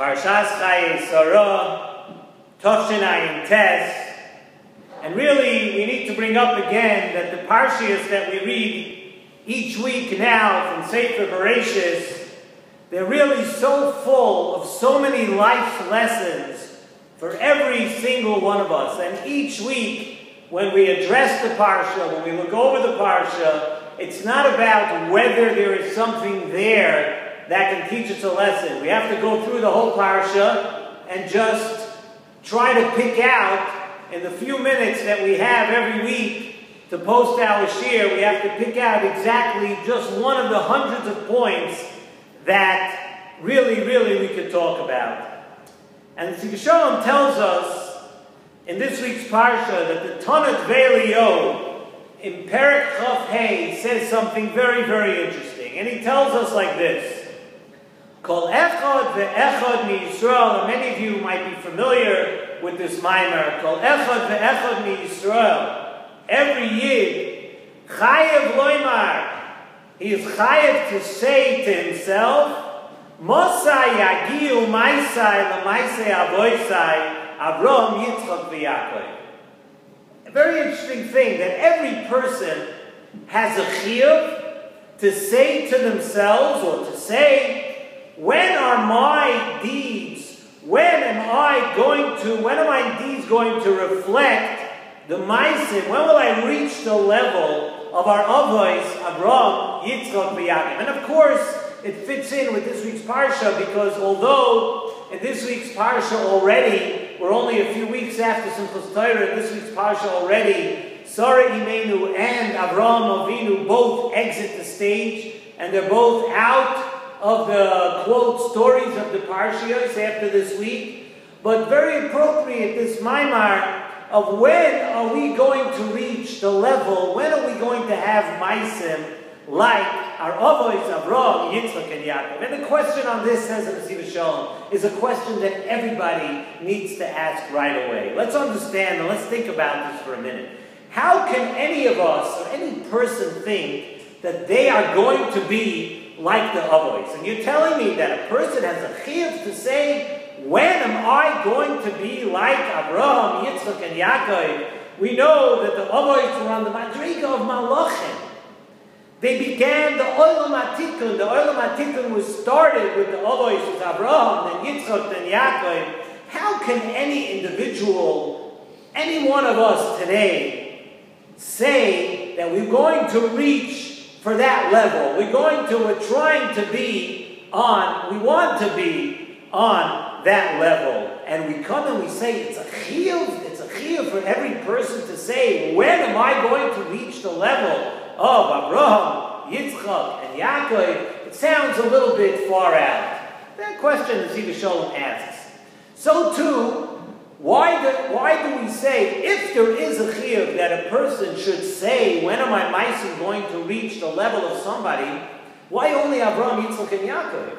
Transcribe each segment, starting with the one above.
Parshas Chayei Sarah, Tofshin Ayin Tes, and really we need to bring up again that the Parshias that we read each week now from Sefer Bereshis, they're really so full of so many life lessons for every single one of us. And each week, when we address the Parsha, when we look over the Parsha, it's not about whether there is something there that can teach us a lesson. We have to go through the whole Parsha and just try to pick out, in the few minutes that we have every week to post our shir, we have to pick out exactly just one of the hundreds of points that really we could talk about. And Nesivos Shalom tells us in this week's Parsha that the Tanat Ve'Elio in Perek Chav Hey says something very interesting. And he tells us like this: Kol echad ve'echad miYisrael, and many of you might be familiar with this mimer. Kol echad ve'echad miYisrael, every Yid, chayev loymar, he is chayev to say to himself, Mosai yagiu maisai lemaisei avoisai Avram, Yitzchak, v'Yaakov. A very interesting thing, that every person has a chiyuv to say to themselves, or to say, when are my deeds, when am my deeds going to reflect the maisim? When will I reach the level of our avos, Avram, Yitzchak, v'Yaakov? And of course, it fits in with this week's Parsha, because although in this week's Parsha already, we're only a few weeks after Simchas Torah, in this week's Parsha already, Sarah Imenu and Avraham Avinu both exit the stage, and they're both out of the, quote, stories of the Parshiyos after this week. But very appropriate, this Maimar of when are we going to reach the level, when are we going to have Maisim like our Avos, Avraham, Yitzchak, and Yaakov? And the question on this, says Nesivos Shalom, is a question that everybody needs to ask right away. Let's understand and let's think about this for a minute. How can any of us, or any person, think that they are going to be like the Avos? And you're telling me that a person has a chiyuv to say, when am I going to be like Avraham, Yitzchak, and Yaakov? We know that the Avos were on the Madriga of Malachim. They began the Olam HaTikun. The Olam HaTikun was started with the Avos, with Avraham, then Yitzchak, then Yaakov. How can any individual, any one of us today, say that we're going to reach for that level? We're trying to be on, we want to be on that level. And we come and we say, it's a chiyuv for every person to say, when am I going to reach the level of Avraham, Yitzchak, and Yaakov? It sounds a little bit far out. That question Nesivos Shalom asks. So too, why do we say, if there is a chiyuv that a person should say, when am I maisim going to reach the level of somebody, why only Avraham, Yitzchak, and Yaakov?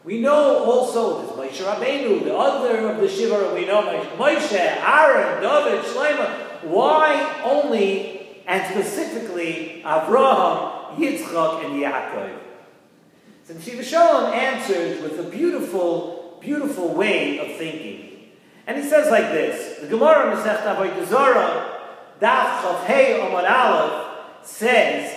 We know also, there's Moshe Rabbeinu, the other of the Shiva, we know Moshe, Aaron, David, Shlomo. Why only, and specifically, Avraham, Yitzchak, and Yaakov? So Nesivos Shalom answers with a beautiful way of thinking. And he says like this: the Gemara Masechet Avodah Zarah, Daf Chav Hey Amud Aleph, says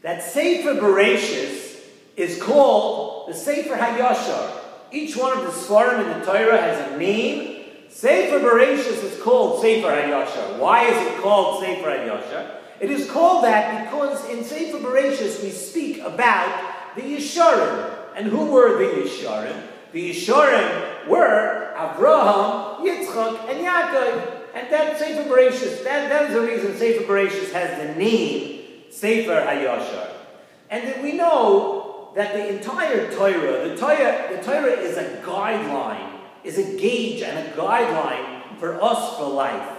that Sefer Bereshis is called the Sefer HaYashar. Each one of the Sfarim in the Torah has a name. Sefer Bereshis is called Sefer HaYashar. Why is it called Sefer HaYashar? It is called that because in Sefer Bereshis we speak about the Yesharim. And who were the Yesharim? The Yesharim were Avraham, Yitzchak, and Yaakov. And that Sefer Bereshis, that is the reason Sefer Bereshis has the name Sefer HaYashar. And then we know that the entire Torah, the Torah is a guideline, is a gauge and a guideline for us for life.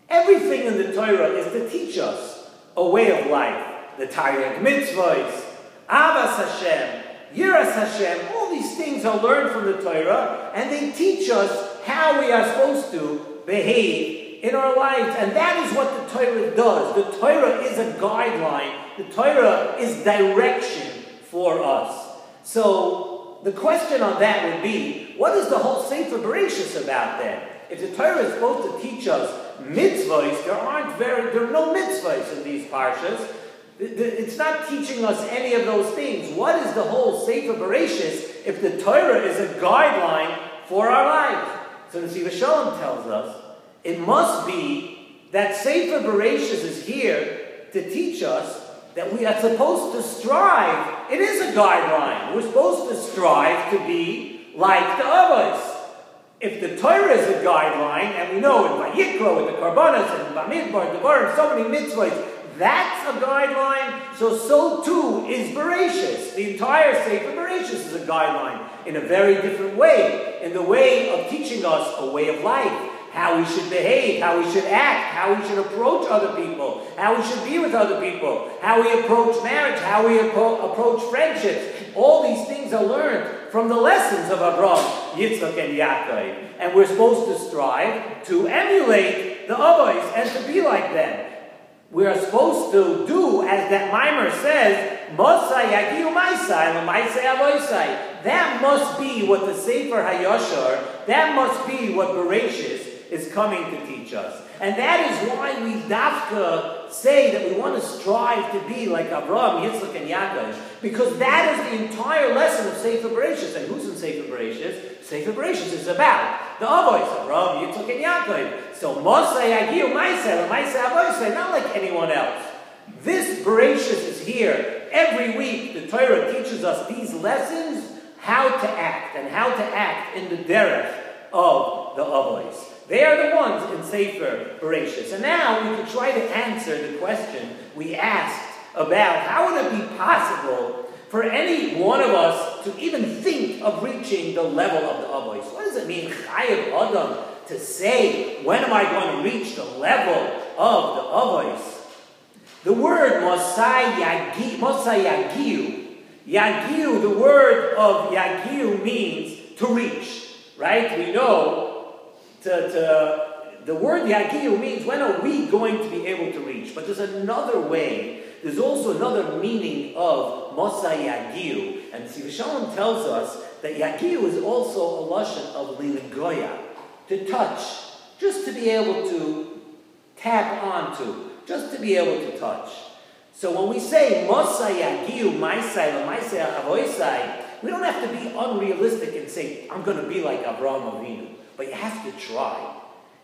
Everything in the Torah is to teach us a way of life. The Torah mitzvahs, Avas Hashem, Yiras Hashem, all these things are learned from the Torah, and they teach us how we are supposed to behave in our lives. And that is what the Torah does. The Torah is a guideline. The Torah is direction for us. So the question on that would be, what is the whole Sefer Bereshis about then? If the Torah is supposed to teach us mitzvahs, there are no mitzvahs in these parshas. It's not teaching us any of those things. What is the whole Sefer Bereshis if the Torah is a guideline for our lives? So Nesivos Shalom tells us it must be that Sefer Bereshis is here to teach us that we are supposed to strive. It is a guideline. We're supposed to strive to be like the Avos. If the Torah is a guideline, and we know in Vayikra with the Karbanos and Bamidbar, Devarim, so many mitzvahs, that's a guideline, so too is Bereshis. The entire Sefer Bereshis is a guideline in a very different way, in the way of teaching us a way of life, how we should behave, how we should act, how we should approach other people, how we should be with other people, how we approach marriage, how we approach friendships. All these things are learned from the lessons of Abraham, Yitzchak, and Yaakov. And we're supposed to strive to emulate the Avos and to be like them. We are supposed to do, as that mimer says, Mosai Yagiu Maisai, Maisai Avoisai. That must be what the Sefer HaYashar, that must be what Bereshis is coming to teach us. And that is why we dafka say that we want to strive to be like Abraham, Yitzchak, and Yaakov, because that is the entire lesson of Sefer Bereshis. And who's in Sefer Bereshis? Sefer Bereshis is about the Avos, Abraham, Yitzchak, and Yaakov. So Mosai Yagiu Maisei, Maisei Avoisai, not like anyone else. This Bereshis is here every week. The Torah teaches us these lessons, how to act, and how to act in the derech of the Avos. They are the ones in Sefer Bereshis. And now we can try to answer the question we asked about how would it be possible for any one of us to even think of reaching the level of the Avos. What does it mean, Chayav Adam, to say, when am I going to reach the level of the Avos? The word Mosai Yagiu. Yagiu, the word of Yagiu means to reach, right? We know the word Yagiu means when are we going to be able to reach? But there's another way. There's also another meaning of Mosai Yagiu. And Nesivos Shalom tells us that Yagiu is also a lashon of Liligoya, to touch, just to be able to tap onto, just to be able to touch. So when we say Mosai Yagiu Maisai Maisai Avoisai, we don't have to be unrealistic and say, I'm going to be like Avraham Avinu. But you have to try.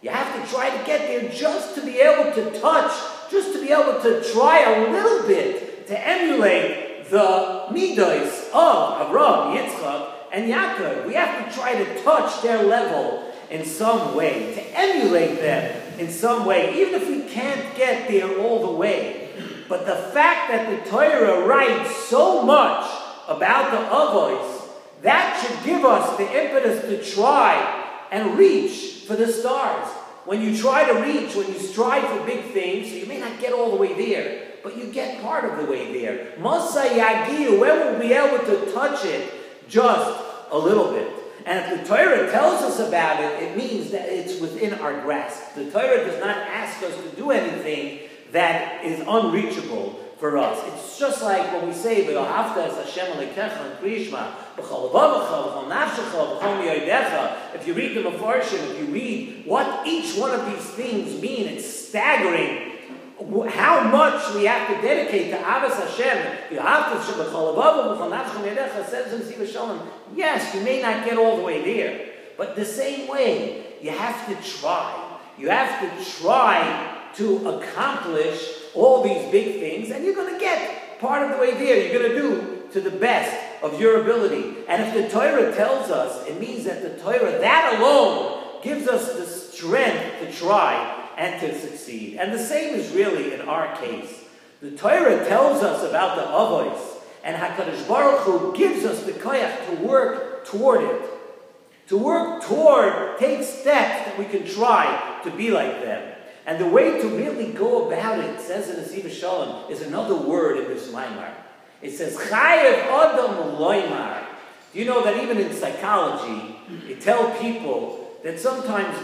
You have to try to get there just to be able to touch, just to be able to try a little bit to emulate the midos of Abraham, Yitzchak, and Yaakov. We have to try to touch their level in some way, to emulate them in some way, even if we can't get there all the way. But the fact that the Torah writes so much about the Avos, that should give us the impetus to try and reach for the stars. When you try to reach, when you strive for big things, so you may not get all the way there, but you get part of the way there. Mosai Yagiu, when will we be able to touch it? Just a little bit. And if the Torah tells us about it, it means that it's within our grasp. The Torah does not ask us to do anything that is unreachable for us. It's just like when we say, V'yohavta es Hashem Elokecha and Kriyishma, B'chol levavecha, B'chol nafshecha, B'chol miyodecha. If you read the Mefarshim, if you read what each one of these things mean, it's staggering how much we have to dedicate to Avos Hashem. V'yohavta es B'chol levavecha, B'chol nafshecha, Miyodecha, says in Nesivos Shalom. Yes, you may not get all the way there, but the same way, you have to try. You have to try to accomplish all these big things, and you're going to get part of the way there. You're going to do to the best of your ability. And if the Torah tells us, it means that the Torah, that alone, gives us the strength to try and to succeed. And the same is really in our case. The Torah tells us about the Avos, and HaKadosh Baruch Hu gives us the koyach to work toward it. To work toward, take steps that we can try to be like them. And the way to really go about it, says in Nesivos Shalom, is another word in this Maimar. It says, Chayev Adam Loimar. Do you know that even in psychology, they tell people that sometimes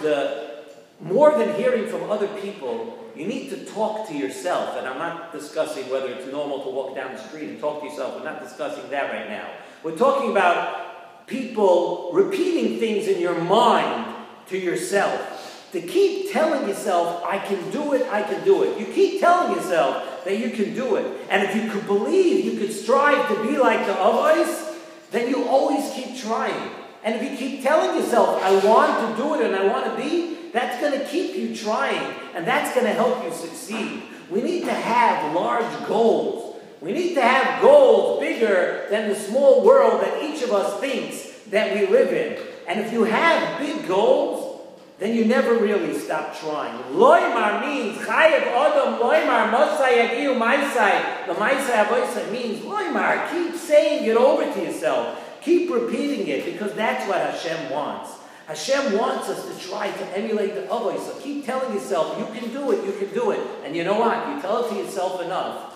more than hearing from other people, you need to talk to yourself. And I'm not discussing whether it's normal to walk down the street and talk to yourself. We're not discussing that right now. We're talking about people repeating things in your mind to yourself. To keep telling yourself, I can do it, I can do it. You keep telling yourself that you can do it. And if you could believe, you could strive to be like the Avos, then you always keep trying. And if you keep telling yourself, I want to do it and I want to be, that's going to keep you trying. And that's going to help you succeed. We need to have large goals. We need to have goals bigger than the small world that each of us thinks that we live in. And if you have big goals, then you never really stop trying. Loimar means, Chayev Odom Loimar, Mosai Yagiu Maisai. The Maisai Avoisai means, Loimar, keep saying it over to yourself. Keep repeating it, because that's what Hashem wants. Hashem wants us to try to emulate the Avos. So keep telling yourself, you can do it, you can do it. And you know what? You tell it to yourself enough,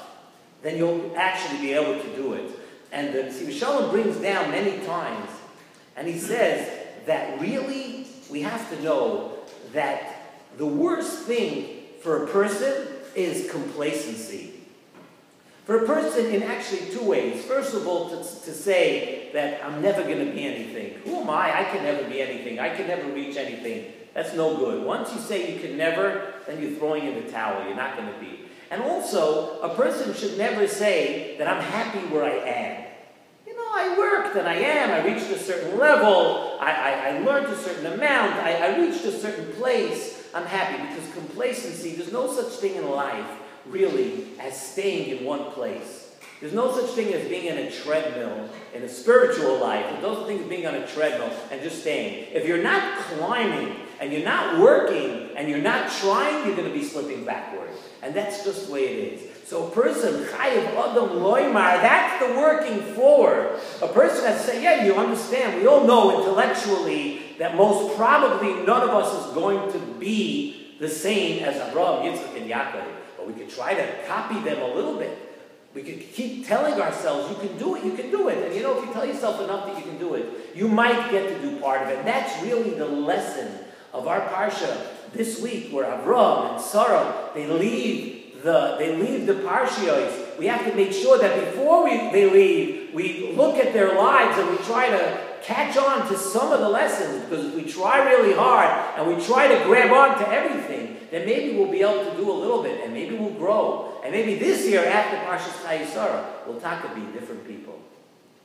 then you'll actually be able to do it. And the Nesivos Shalom brings down many times, and he says that really, we have to know that the worst thing for a person is complacency. For a person in actually two ways. First of all, to say that I'm never going to be anything. Who am I? I can never be anything. I can never reach anything. That's no good. Once you say you can never, then you're throwing in the towel. You're not going to be. And also, a person should never say that I'm happy where I am. I worked and I reached a certain level, I learned a certain amount, I reached a certain place, I'm happy. Because complacency, there's no such thing in life, really, as staying in one place. There's no such thing as being in a treadmill, in a spiritual life. There's no such thing as being on a treadmill and just staying. If you're not climbing, and you're not working, and you're not trying, you're going to be slipping backward. And that's just the way it is. So a person, Chayev Adam Loimar, that's the working forward. A person has to say, yeah, you understand, we all know intellectually that most probably none of us is going to be the same as Abraham, Yitzchak, and Yaakov. But we could try to copy them a little bit. We could keep telling ourselves, you can do it, you can do it. And you know, if you tell yourself enough that you can do it, you might get to do part of it. And that's really the lesson of our Parsha this week, where Avram and Sarah, they leave the Parshios. We have to make sure that before they leave, we look at their lives and we try to catch on to some of the lessons. Because if we try really hard and we try to grab on to everything, then maybe we'll be able to do a little bit, and maybe we'll grow. And maybe this year, after Parshas Chayei Sarah, we'll talk to be different people.